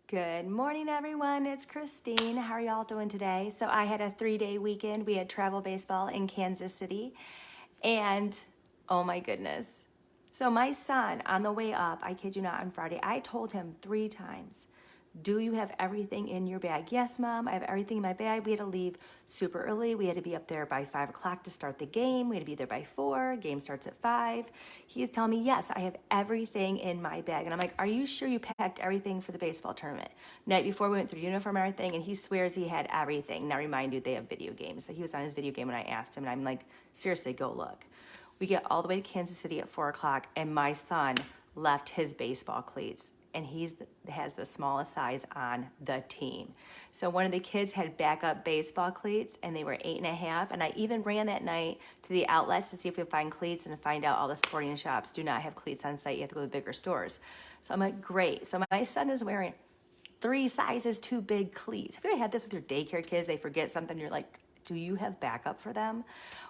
Good morning, everyone. It's Christine. How are y'all doing today? So I had a 3-day weekend. We had travel baseball in Kansas City. And oh my goodness. So my son, on the way up, I kid you not, on Friday, I told him 3 times, do you have everything in your bag? Yes, Mom, I have everything in my bag. We had to leave super early. We had to be up there by 5 o'clock to start the game. We had to be there by 4. Game starts at 5. He's telling me, yes, I have everything in my bag. And I'm like, are you sure you packed everything for the baseball tournament? Night before, we went through uniform and everything, and he swears he had everything. Now, remind you, they have video games. So he was on his video game when I asked him, and I'm like, seriously, go look. We get all the way to Kansas City at 4 o'clock, and my son left his baseball cleats, and he has the smallest size on the team. So one of the kids had backup baseball cleats, and they were 8.5. And I even ran that night to the outlets to see if we could find cleats and find out all the sporting shops do not have cleats on site. You have to go to bigger stores. So I'm like, great. So my son is wearing 3 sizes too big cleats. Have you ever had this with your daycare kids? They forget something. You're like, do you have backup for them?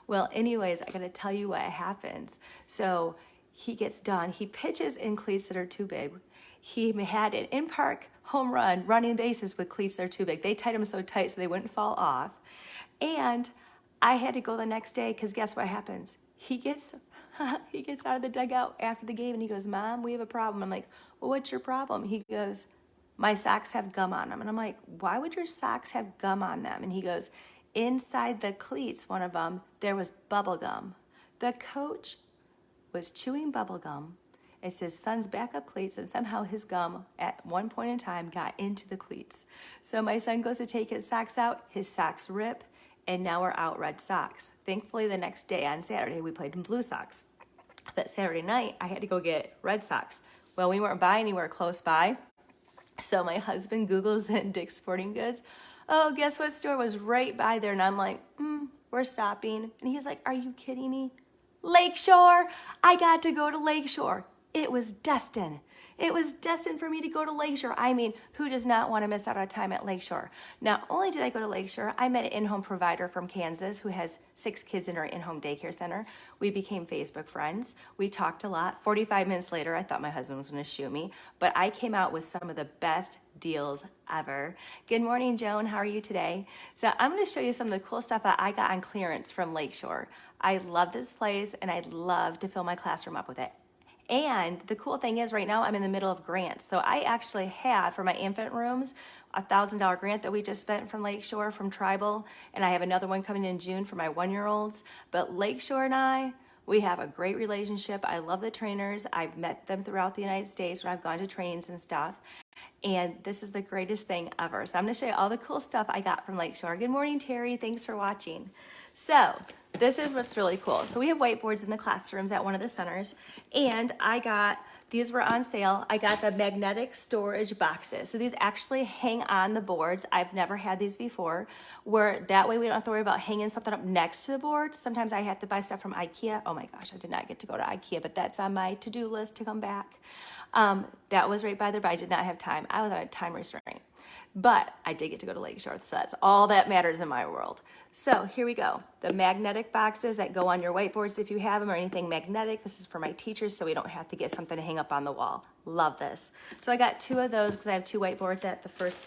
Well, anyways, I gotta tell you what happens. So he gets done. He pitches in cleats that are too big. He had an in-park home run, running bases with cleats that are too big. They tied them so tight so they wouldn't fall off. And I had to go the next day because guess what happens? He gets out of the dugout after the game and he goes, Mom, we have a problem. I'm like, well, what's your problem? He goes, my socks have gum on them. And I'm like, why would your socks have gum on them? And he goes, inside the cleats, one of them, there was bubble gum. The coach was chewing bubble gum. It's his son's backup cleats, and somehow his gum at one point in time got into the cleats. So my son goes to take his socks out, his socks rip, and now we're out red socks. Thankfully, the next day on Saturday, we played in blue socks. But Saturday night, I had to go get red socks. Well, we weren't by anywhere close by, so my husband Googles in Dick's Sporting Goods. Oh, guess what store was right by there? And I'm like, we're stopping. And he's like, are you kidding me? Lakeshore. I got to go to Lakeshore. It was destined. It was destined for me to go to Lakeshore. I mean, who does not want to miss out on time at Lakeshore? Not only did I go to Lakeshore, I met an in-home provider from Kansas who has 6 kids in her in-home daycare center. We became Facebook friends. We talked a lot. 45 minutes later, I thought my husband was going to shoot me, but I came out with some of the best deals ever. Good morning, Joan. How are you today? So I'm going to show you some of the cool stuff that I got on clearance from Lakeshore. I love this place, and I'd love to fill my classroom up with it. And the cool thing is right now I'm in the middle of grants. So I actually have for my infant rooms a $1,000 grant that we just spent from Lakeshore from Tribal. And I have another one coming in June for my 1-year-olds. But Lakeshore and we have a great relationship. I love the trainers. I've met them throughout the United States when I've gone to trainings and stuff. And this is the greatest thing ever. So I'm going to show you all the cool stuff I got from Lakeshore. Good morning, Terry. Thanks for watching. So this is what's really cool. So we have whiteboards in the classrooms at one of the centers, and these were on sale. I got the magnetic storage boxes. So these actually hang on the boards. I've never had these before, where that way we don't have to worry about hanging something up next to the board. Sometimes I have to buy stuff from IKEA. Oh my gosh, I did not get to go to IKEA, but that's on my to-do list to come back. That was right by there, but I did not have time. I was on a time restraint. But I did get to go to Lakeshore, so that's all that matters in my world. So here we go. The magnetic boxes that go on your whiteboards if you have them or anything magnetic. This is for my teachers so we don't have to get something to hang up on the wall. Love this. So I got 2 of those because I have 2 whiteboards at the first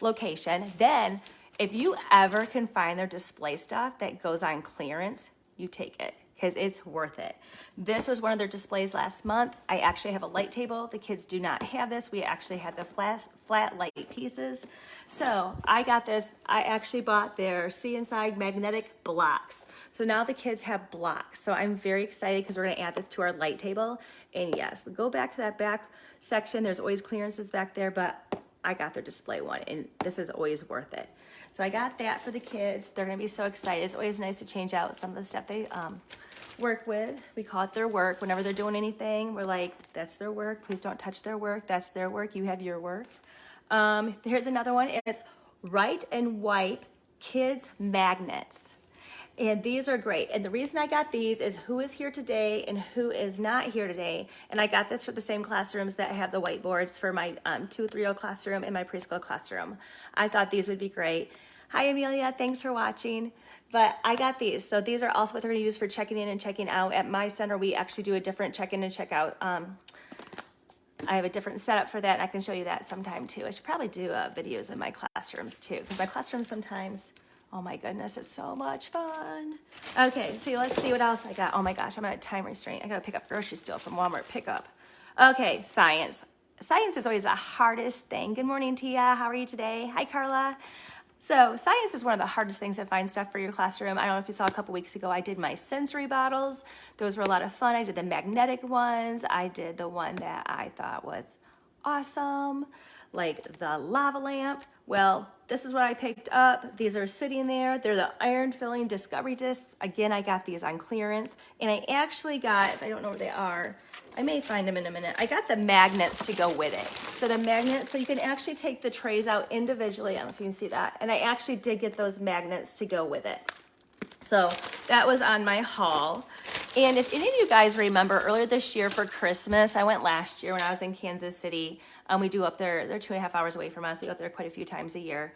location. Then if you ever can find their display stuff that goes on clearance, you take it, because it's worth it. This was one of their displays last month. I actually have a light table. The kids do not have this. We actually have the flat light pieces. So I got this. I actually bought their See Inside magnetic blocks. So now the kids have blocks. So I'm very excited because we're going to add this to our light table. And yes, go back to that back section. There's always clearances back there, but I got their display one, and this is always worth it. So I got that for the kids. They're going to be so excited. It's always nice to change out some of the stuff they work with. We call it their work. Whenever they're doing anything, we're like, that's their work. Please don't touch their work. That's their work. You have your work. Here's another one. It's Write and Wipe Kids Magnets. And these are great. And the reason I got these is who is here today and who is not here today. And I got this for the same classrooms that have the whiteboards for my 2-3-year-old classroom and my preschool classroom. I thought these would be great. Hi, Amelia. Thanks for watching. But I got these. So these are also what they're going to use for checking in and checking out. At my center, we actually do a different check-in and check-out I have a different setup for that, and I can show you that sometime too. I should probably do videos in my classrooms too, because my classroom sometimes, oh my goodness, it's so much fun. Okay, see, let's see what else I got. Oh my gosh, I'm at a time restraint. I gotta pick up groceries still from Walmart pickup. Okay, science. Science is always the hardest thing. Good morning, Tia. How are you today? Hi, Carla. So science is one of the hardest things to find stuff for your classroom. I don't know if you saw a couple weeks ago, I did my sensory bottles. Those were a lot of fun. I did the magnetic ones. I did the one that I thought was awesome, like the lava lamp. Well, this is what I picked up. These are sitting there. They're the iron filling discovery discs. Again, I got these on clearance, and I actually got, I don't know where they are, I may find them in a minute. I got the magnets to go with it. So the magnets, so you can actually take the trays out individually. I don't know if you can see that. And I actually did get those magnets to go with it. So that was on my haul. And if any of you guys remember earlier this year for Christmas, I went last year when I was in Kansas City. We do up there, they're 2.5 hours away from us. We go up there quite a few times a year.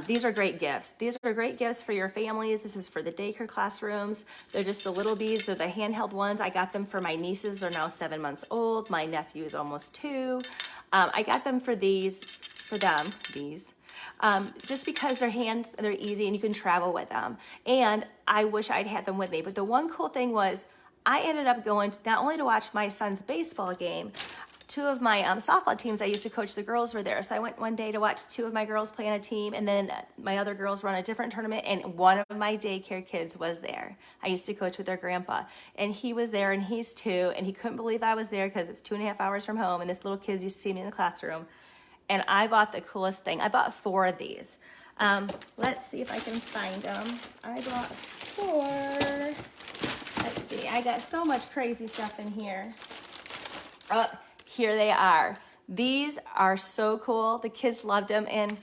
These are great gifts. These are great gifts for your families. This is for the daycare classrooms. They're just the little bees. They're the handheld ones. I got them for my nieces. They're now 7 months old. My nephew is almost 2. I got them for these, just because they're easy and you can travel with them. And I wish I'd had them with me. But the one cool thing was I ended up going not only to watch my son's baseball game, 2 of my softball teams I used to coach, the girls were there. So I went one day to watch 2 of my girls play on a team, and then my other girls were on a different tournament, and one of my daycare kids was there. I used to coach with their grandpa, and he was there, and he's 2, and he couldn't believe I was there because it's 2.5 hours from home, and this little kid used to see me in the classroom. And I bought the coolest thing. I bought 4 of these. Let's see if I can find them. I bought 4. Let's see. I got so much crazy stuff in here. Oh, here they are. These are so cool. The kids loved them, and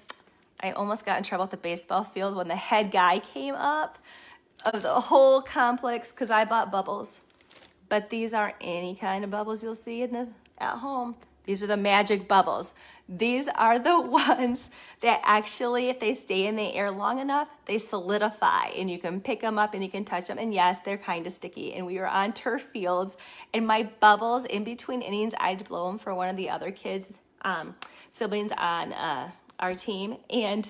I almost got in trouble at the baseball field when the head guy came up of the whole complex because I bought bubbles. But these aren't any kind of bubbles you'll see in this at home. These are the magic bubbles. These are the ones that actually, if they stay in the air long enough, they solidify, and you can pick them up and you can touch them. And yes, they're kind of sticky. And we were on turf fields, and my bubbles in between innings, I'd blow them for one of the other kids, siblings on our team, and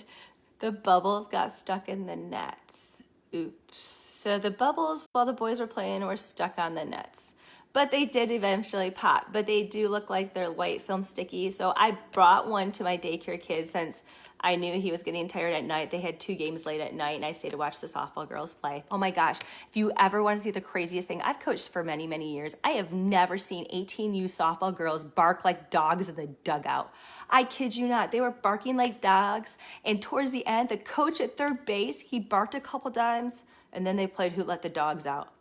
the bubbles got stuck in the nets. Oops. So the bubbles, while the boys were playing, were stuck on the nets. But they did eventually pop, but they do look like they're white film sticky. So I brought one to my daycare kid since I knew he was getting tired at night. They had 2 games late at night, and I stayed to watch the softball girls play. Oh my gosh, if you ever want to see the craziest thing, I've coached for many, many years. I have never seen 18U softball girls bark like dogs in the dugout. I kid you not. They were barking like dogs, and towards the end, the coach at third base, he barked a couple times, and then they played Who Let the Dogs Out.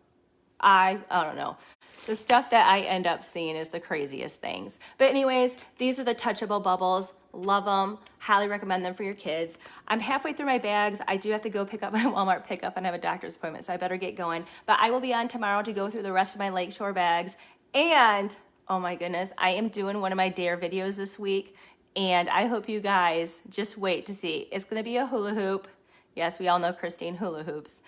I don't know. The stuff that I end up seeing is the craziest things. But anyways, these are the touchable bubbles. Love them. Highly recommend them for your kids. I'm halfway through my bags. I do have to go pick up my Walmart pickup and have a doctor's appointment, so I better get going. But I will be on tomorrow to go through the rest of my Lakeshore bags. And, oh my goodness, I am doing one of my Dare videos this week. And I hope you guys just wait to see. It's going to be a hula hoop. Yes, we all know Christine hula hoops.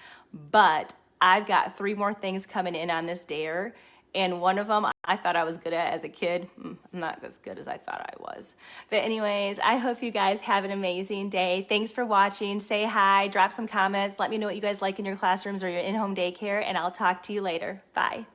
But I've got 3 more things coming in on this Dare. And one of them I thought I was good at as a kid. I'm not as good as I thought I was. But anyways, I hope you guys have an amazing day. Thanks for watching. Say hi, drop some comments. Let me know what you guys like in your classrooms or your in-home daycare, and I'll talk to you later. Bye.